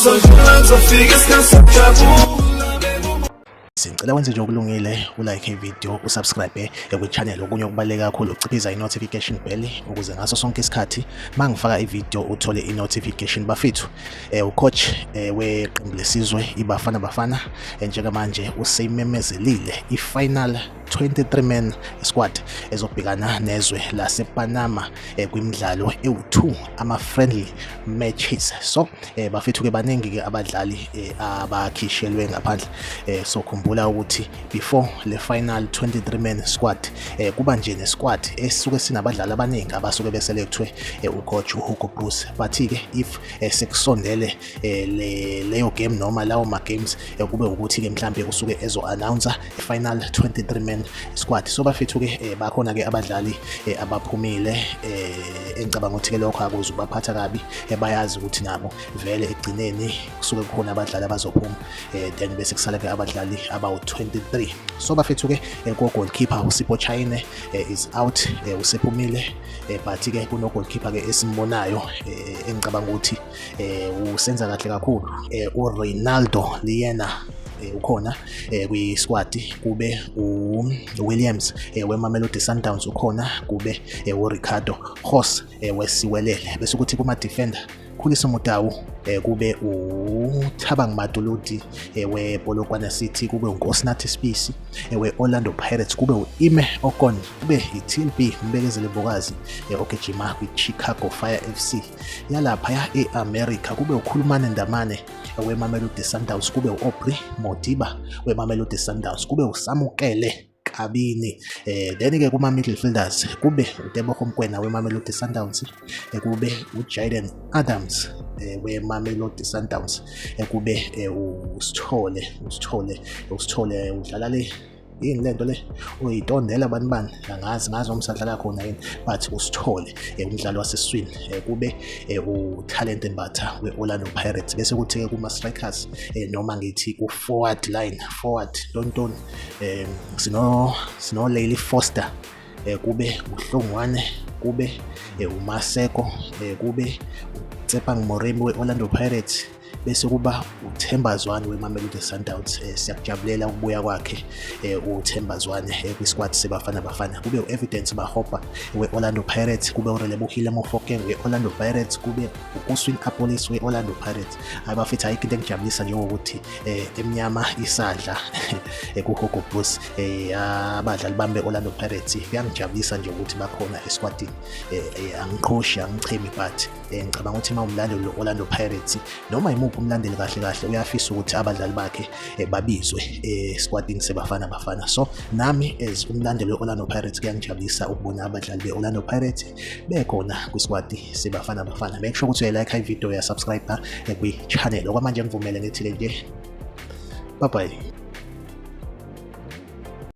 uzodlula ngizofika isikhathi sokujabula. Sicela wenze nje okulungile, ulike ivideo, usubscribe kwi-channel. Okunye okubaluleke kakhulu ukuciphiza i-notification bell ukuze ngaso sonke isikhathi mangifaka ivideo uthole i-notification. Bafethu ucoach weqembu lesizwe iBafana Bafana njengamanje useyimemezelile i-final 23-man squad ezobhekana nezwe lasePanama kwimidlalo ewu2 ama-friendly matches. So bafethu ke baningi ke abadlali abakhishelwe ngaphandle. So khumbula ukuthi before le final 23-man squad kuba nje ne-squad esuke sinabadlali abaningi abasuke beselekthwe ucoach uHugo Broos. Bathi ke if sekusondele leyo game noma lawo ma-games kube ukuthi ke mhlambe usuke ezo-announcer i-final 23-man squad. So bafethu ke bakhona ke abadlali abaphumile engicabanga ukuthi ke lokho akuze ubaphatha kabi. Bayazi ukuthi nabo vele egcineni kusuke kukhona abadlali abazophuma then bese kusala ke abadlali abawu-23. So bafethu ke ko-goalkeeper uSipho Chayine is out, usephumile, but ke kuno goalkeeper ke esimbonayo engicabanga ukuthi usenza kahle kakhulu uReinaldo Liyena ukhona kwi-squad. Kube uWilliams weMamelodi Sundowns ukhona, kube uRicardo Horse weSiwelele, bese ukuthi kuma-defender Khuliso Mutawu, kube uThabang Madolodi wePolokwane City, kube uNkosinathi Sibisi we-Orlando Pirates, kube u-Ime Okon, kube i-TLB Mbekezeli Mbokazi ogijima kwi-Chicago Fire FC yalapha e-America, kube uKhulumane Ndamane weMamelodi Sundowns, kube u-Aubrey Modiba weMamelodi Sundowns, kube uSamukele Kabini. Then ke kuma midfielders kube uTebogo Mokoena weMamelodi Sundowns, kube uJaden Adams weMamelodi Sundowns, kube uSithole udlala le yini lento le uyitondela bani ngazi umsadlala khona yini, but uSithole umdlalo waseswini, kube uTalent Mbatha weOrlando Pirates, bese kuthi kuma strikers noma ngithi ku-forward line Tonton sino Lily Foster, kube uHlongwane, kube uMaseko, kube uTsepang Moremi weOrlando Pirates, bese kuba uThembazwane weMamelodi Sundowns. Siyakujabulela ukubuya kwakhe uThembazwane kwi-squad seBafana Bafana, kube u-Evidence Mahopa weOrlando Pirates, kube uRelebohile Mofokeng weOrlando Pirates, kube uKuswin Apolis weOrlando Pirates. Abafethu ayikho into engijabulisa njengokuthi emnyama isadla kuHugo Broos abadlali bambe Orlando Pirates. Kuyangijabulisa nje ukuthi bakhona esquadini. Angiqhoshi angichemi, but ngicabanga ukuthi mawumlandeli weOrlando Pirates noma imuphi umlandeli kahle uyafisa ukuthi abadlali bakhe babizwe esquadini seBafana Bafana. So nami as umlandeli weOrlando Pirates kuyangijabulisa ukubona abadlali beOrlando Pirates bekhona kwisquad seBafana Bafana. Make sure ukuthi uyalike ivideo, ya subscribe kwi-channel. Okwamanje ngivumele ngithi nje bye bye.